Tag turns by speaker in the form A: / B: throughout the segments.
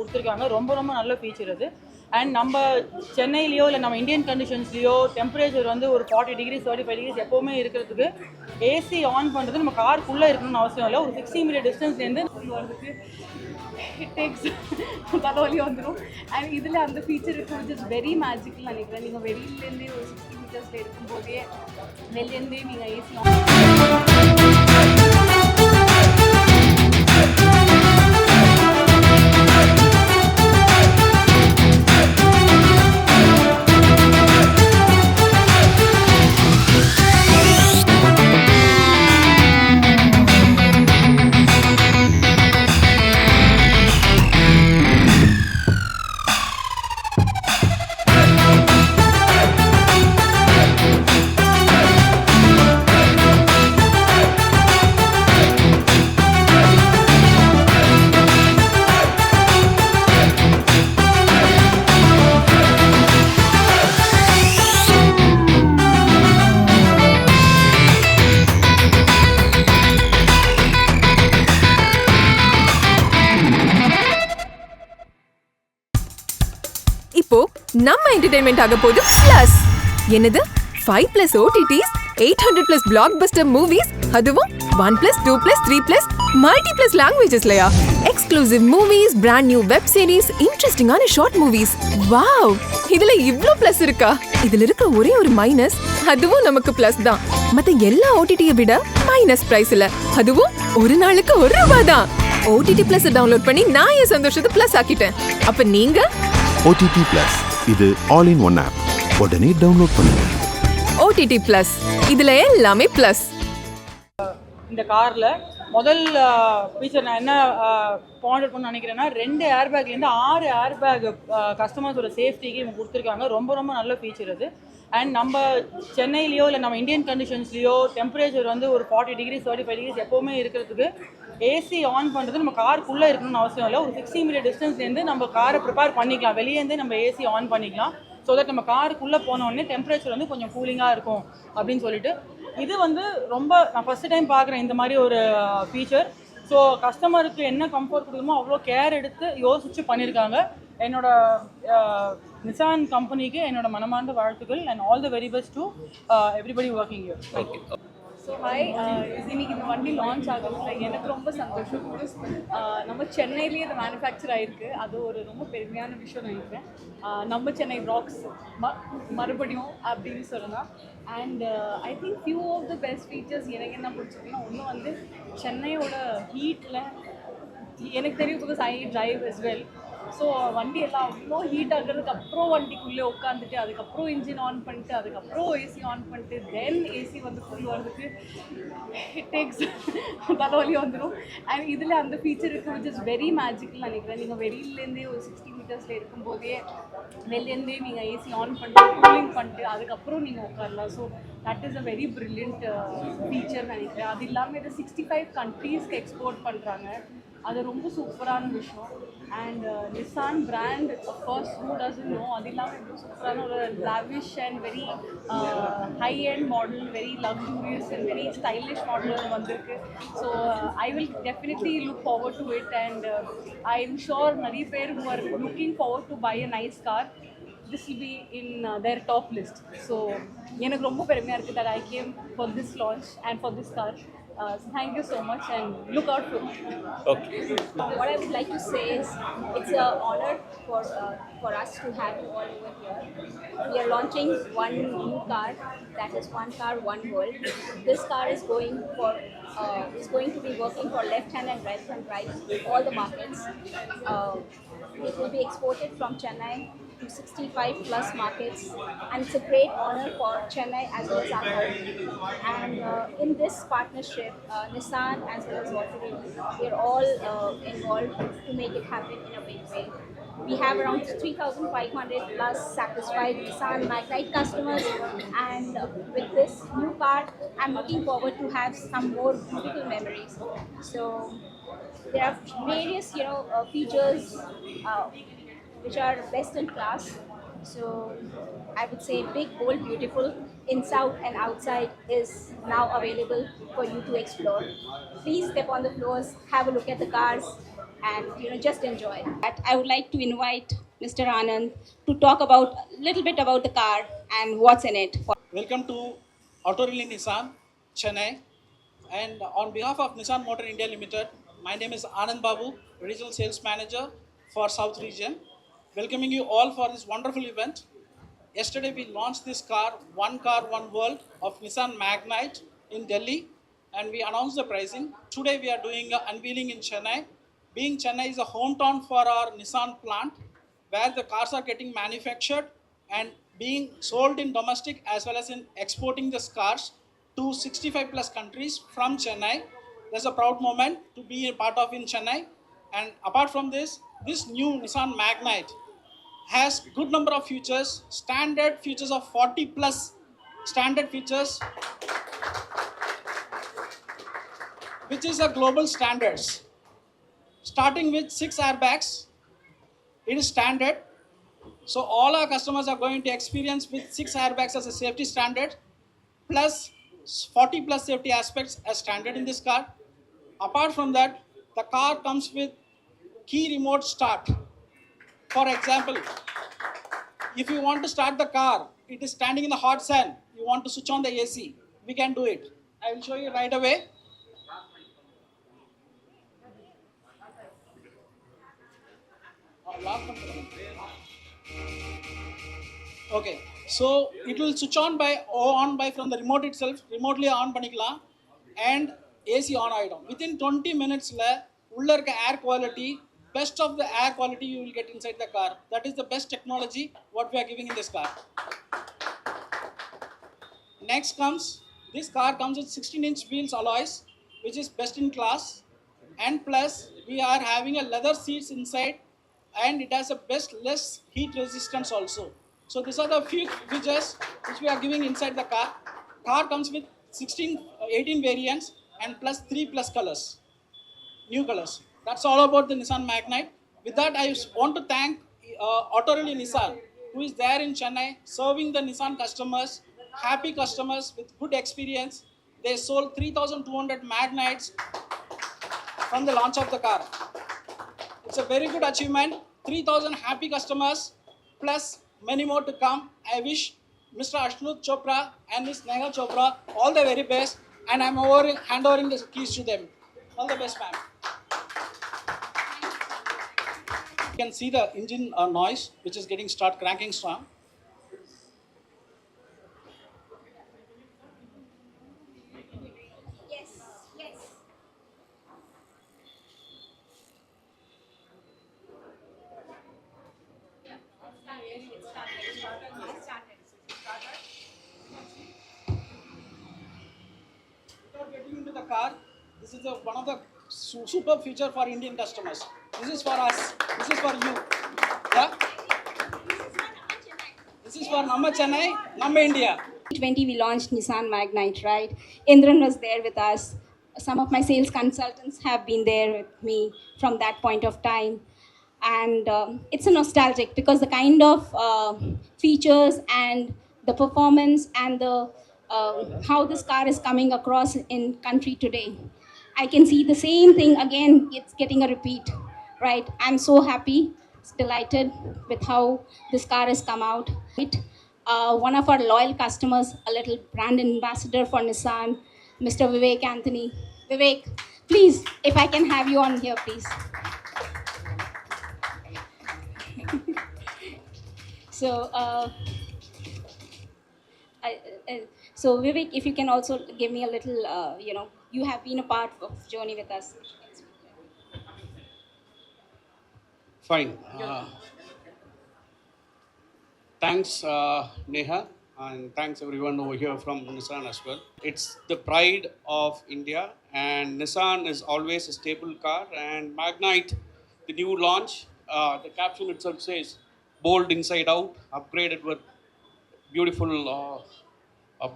A: கொடுத்துருக்காங்க. ரொம்ப ரொம்ப நல்ல ஃபீச்சர் அது. அண்ட் நம்ம சென்னையிலையோ இல்லை நம்ம இந்தியன் கண்டிஷன்ஸ்லையோ டெம்பரேச்சர் வந்து ஒரு 40 டிகிரி 35 டிகிரிஸ் எப்போவுமே இருக்கிறதுக்கு ஏசி ஆன் பண்ணுறது நம்ம காருக்குள்ளே இருக்கணும்னு அவசியம் இல்லை. ஒரு 60 மீட்டர் டிஸ்டன்ஸ்லேருந்து வரதுக்கு இட் டேக்ஸ் தலைவலி வந்துடும். அண்ட் இதில் அந்த ஃபீச்சர் இருக்கும், இட்ஸ் வெரி மேஜிக்கல் நினைக்கிறேன். நீங்கள் வெளியிலேருந்தே ஒரு 60 மீட்டர்ஸில் இருக்கும்போதே வெளிலேருந்தே நீங்கள் ஏசி
B: இப்போ நம்ம என்டர்டெயின்மெண்ட் ஆக போகுது பிளஸ். என்னது 5+ OTTs, 800+ பிளாக்பஸ்டர் மூவிஸ், அதுவும் 1+, 2+, 3+ மல்டி+ லாங்குவேஜஸ்லயா? Exclusive movies, brand new web series, இன்ட்ரெஸ்டிங்கான ஷார்ட் மூவிஸ். வாவ், இதுல இவ்ளோ பிளஸ் இருக்கா? இதுல இருக்க ஒரே ஒரு மைனஸ், அதுவும் நமக்கு பிளஸ் தான். மத்த எல்லா OTT-ய விட மைனஸ் பிரைஸ்ல, அதுவும் ஒரு நாளுக்கு ₹1 தான். OTT Plus டவுன்லோட் பண்ணி நான் என் சந்தோஷத்தை பிளஸ் ஆக்கிட்டேன். அப்ப நீங்க
C: OTT Plus இது ஆல் இன் ஒன் ஆப். உடனே டவுன்லோட் பண்ணுங்க.
B: OTT Plus இதுல எல்லாமே பிளஸ்.
A: இந்த காரில் முதல் ஃபீச்சர் நான் என்ன பாயிண்ட் பண்ண நினைக்கிறேன்னா, 2 ஏர்பேக்லேருந்து 6 ஏர்பேக் கஸ்டமர்ஸோட சேஃப்டிக்கு இவங்க கொடுத்துருக்காங்க. ரொம்ப ரொம்ப நல்ல ஃபீச்சர் அது. அண்ட் நம்ம சென்னையிலையோ இல்லை நம்ம இந்தியன் கண்டிஷன்ஸ்லையோ டெம்பரேச்சர் வந்து ஒரு 40 டிகிரி 35 டிகிரிஸ் எப்போவுமே இருக்கிறதுக்கு ஏசி ஆன் பண்ணுறது நம்ம காருக்குள்ளே இருக்கணும்னு அவசியம் இல்லை. ஒரு 60 மீட்டர் டிஸ்டன்ஸ்லேருந்து நம்ம காரை ப்ரிப்பேர் பண்ணிக்கலாம். வெளியேருந்தே நம்ம ஏசி ஆன் பண்ணிக்கலாம். ஸோ தட் நம்ம காருக்குள்ளே போனோடனே டெம்பரேச்சர் வந்து கொஞ்சம் கூலிங்காக இருக்கும் அப்படின்னு சொல்லிட்டு. இது வந்து ரொம்ப நான் ஃபஸ்ட்டு டைம் பார்க்குறேன் இந்த மாதிரி ஒரு ஃபீச்சர். ஸோ கஸ்டமருக்கு என்ன கம்ஃபர்ட் கொடுக்கணுமோ அவ்வளோ கேர் எடுத்து யோசித்து பண்ணியிருக்காங்க. என்னோட நிசான் கம்பெனிக்கு என்னோட மனமார்ந்த வாழ்த்துக்கள். And all the very best to everybody working here. Thank you.
D: So hi, இன்னைக்கு இந்த வண்டி லான்ச் ஆகிறதுல எனக்கு ரொம்ப சந்தோஷம். நம்ம சென்னையிலேயே இது மேனுஃபேக்சர் ஆகிருக்கு. அது ஒரு ரொம்ப பெருமையான விஷயம் நினைக்கிறேன். நம்ம சென்னை ராக்ஸ் மறுபடியும் அப்படின்னு சொல்லலாம். And I think few of the best features எனக்கு என்ன பிடிச்சிருக்குன்னா, ஒன்று வந்து சென்னையோட ஹீட்டில் எனக்கு தெரியும், because I drive as well. So வண்டி எல்லாம் அவ்வளோ ஹீட் ஆகிறதுக்கு அப்புறம் வண்டிக்குள்ளே உட்காந்துட்டு அதுக்கப்புறம் இன்ஜின் ஆன் பண்ணிட்டு அதுக்கப்புறம் ஏசி ஆன் பண்ணிட்டு தென் ஏசி வந்து ஃபுல் வரதுக்கு இட் டேக்ஸ் தலைவலி வந்துடும். அண்ட் இதில் அந்த ஃபீச்சர் இருக்குது, விச் இஸ் வெரி மேஜிக்கல் நினைக்கிறேன். நீங்கள் வெளியிலேருந்தே ஒரு 60 மீட்டர்ஸில் இருக்கும்போதே வெளிலேருந்தே நீங்கள் ஏசி ஆன் பண்ணிட்டு கூலிங் பண்ணிட்டு அதுக்கப்புறம் நீங்கள் உட்காரலாம். So that is a very brilliant feature நினைக்கிறேன். அது இல்லாமல் இதை 65 கண்ட்ரீஸ்க்கு எக்ஸ்போர்ட் பண்ணுறாங்க. அது ரொம்ப சூப்பரான விஷயம். And Nissan brand of course who doesn't know. அது இல்லாமல் ரொம்ப சூப்பரான ஒரு lavish and very high and model, very luxurious and very stylish model வந்திருக்கு. So I will definitely look forward to it. And I am sure நிறைய பேர் who are looking forward to buy a nice car, this will be in their top list. So எனக்கு ரொம்ப பெருமையாக இருக்குது that I came for this launch and for this car. So thank you so much and look out for it.
E: Okay.
F: What I would like to say is it's an honor for us to have you all over here. We are launching one new car, that is one car, one world. This car is going to be working for left-hand and right-hand drive in all the markets. It will be exported from Chennai to 65+ markets, and it's a great honor for Chennai as well as our country. And in this partnership, Nissan as well as Volkswagen, we are all involved to make it happen in a big way. We have around 3,500+ satisfied Nissan Magnite customers, and with this new car, I'm looking forward to have some more beautiful memories. So there are various, features which are best in class. So I would say big, bold, beautiful, inside and outside is now available for you to explore. Please step on the floors, have a look at the cars, and just enjoy. But I would like to invite Mr. Anand to talk about a little bit about the car and what's in it.
E: Welcome to Autorally Nissan, Chennai. And on behalf of Nissan Motor India Limited, my name is Anand Babu, Regional Sales Manager for South Region. Welcoming you all for this wonderful event. Yesterday we launched this car, One World of Nissan Magnite in Delhi, and we announced the pricing. Today we are doing an unveiling in Chennai. Being Chennai is a hometown for our Nissan plant, where the cars are getting manufactured and being sold in domestic as well as in exporting the cars to 65 plus countries from Chennai. That's a proud moment to be a part of in Chennai. And apart from this new Nissan Magnite has good number of features, standard features of 40 plus standard features, which is a global standards. Starting with 6 airbags, it is standard. So all our customers are going to experience with 6 airbags as a safety standard, plus 40 plus safety aspects as standard in this car. Apart from that, the car comes with key remote start. For example, if you want to start the car, it is standing in the hot sun, you want to switch on the AC, we can do it. I will show you right away. Okay, so it will switch on by from the remote itself, remotely on panikalam, and AC on ஆயிடும். Within 20 minutes உள்ள இருக்க air quality, best of the air quality you will get inside the car. That is the best technology what we are giving in this car. Next comes, this car comes with 16-inch wheels alloys, which is best in class, and plus we are having a leather seats inside, and it has a best less heat resistance also. So these are the few features which we are giving inside the car. Car comes with 18 variants and plus 3 plus colors, new colors. That's all about the Nissan Magnite. With that, I want to thank Autorally Nissan, who is there in Chennai, serving the Nissan customers, happy customers with good experience. They sold 3,200 Magnites from the launch of the car. It's a very good achievement. 3,000 happy customers, plus many more to come. I wish Mr. Ashnup Chopra and Ms. Nehal Chopra all the very best, and I'm handovering the keys to them. All the best, ma'am. You can see the engine noise, which is getting cranking strong. Without getting into the car, this is one of the super feature for Indian customers. This is for us. This is for you. Yeah? This is for Namma Chennai, Namma India.
F: 2020 we launched Nissan Magnite, right? Indran was there with us. Some of my sales consultants have been there with me from that point of time. And it's a nostalgic because the kind of features and the performance and the how this car is coming across in country today. I can see the same thing again, it's getting a repeat, right? I'm so happy, delighted with how this car has come out. One of our loyal customers, a little brand ambassador for Nissan, Mr. Vivek Anthony. Vivek, please, if I can have you on here, please. So, so Vivek, if you can also give me a little, you have been a part of journey with us.
G: Fine. Thanks, Neha, and thanks everyone over here from Nissan as well. It's the pride of India, and Nissan is always a stable car. And Magnite, the new launch, the caption itself says, bold inside out, upgraded with beautiful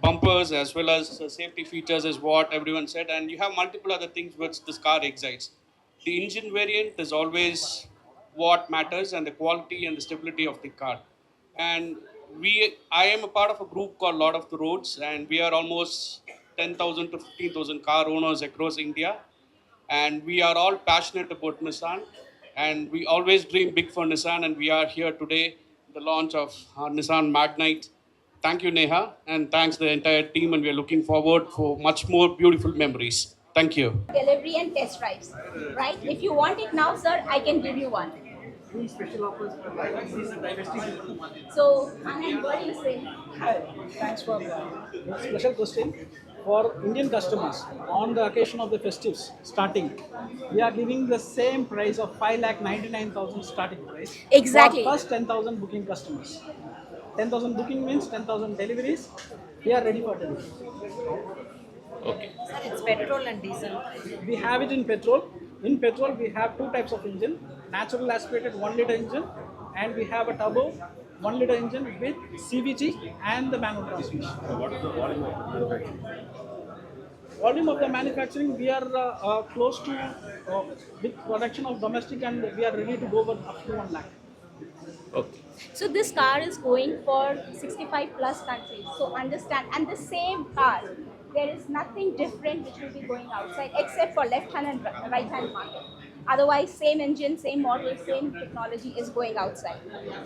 G: bumpers as well as safety features is what everyone said. And you have multiple other things which this car excites. The engine variant is always what matters, and the quality and the stability of the car. And I am a part of a group called Lord of the Roads, and we are almost 10,000 to 15,000 car owners across India. and we are all passionate about Nissan, and we always dream big for Nissan, and we are here today, the launch of Nissan Magnite. Thank you, Neha, and thanks the entire team, and we are looking forward for much more beautiful memories. Thank you.
F: Delivery and test drives, right? If you want it now, sir, I can give you one.
E: Special offers for
F: So, Anand, what do you say?
E: Hi, thanks for the special question. For Indian customers, on the occasion of the festives starting, we are giving the same price of 5,99,000 starting price.
F: Exactly.
E: For first 10,000 booking customers. 10,000 booking means 10,000 deliveries. We are ready for delivery.
H: Sir, it's petrol and diesel.
E: We have it in petrol. In petrol, we have two types of engine: natural aspirated 1 liter engine, and we have a turbo 1 liter engine with CVT and the manual transmission. What is the volume of manufacturing? Volume of the manufacturing, we are close to with production of domestic, and we are ready to go up to 1 lakh.
F: So this car is going for 65 plus countries. So understand, and the same car, there is nothing different which will be going outside except for left hand and right hand market. Otherwise, same engine, same model, same technology is going outside.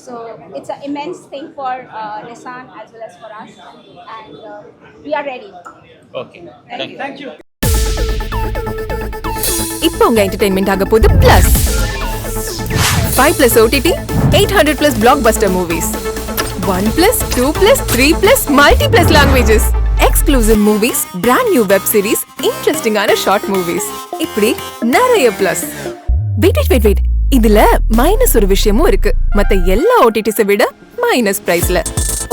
F: So it's an immense thing for Nissan as well as for us, and we are ready.
H: Okay.
E: Thank you.
B: இப்போ உங்க entertainment ஆக போகுது plus 5+ OTT 800+ blockbuster movies 1+, 2+, 3+, multi+ languages exclusive movies, brand new web series, இன்ட்ரெஸ்டிங்கான short movies இப்படி நிறைய plus. Wait இதுல minus ஒரு விஷயமும் இருக்கு. மத்த எல்லா ஓடிடிஸை விட மைனஸ் பிரைஸ்ல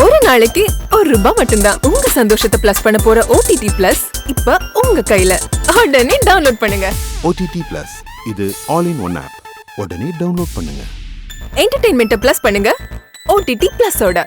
B: ஒரு நாளைக்கு ₹1 மட்டும்தான். உங்க சந்தோஷத்தை பிளஸ் பண்ண போற OTT பிளஸ் இப்ப உங்க கையில. உடனே டவுன்லோட் பண்ணுங்க.
C: OTT Plus இது ஆல் இன் ஒன் ஆப். உடனே டவுன்லோட் பண்ணுங்க.
B: என்டர்டெயின்மெண்ட்டை பிளஸ் பண்ணுங்க OTT பிளஸோட.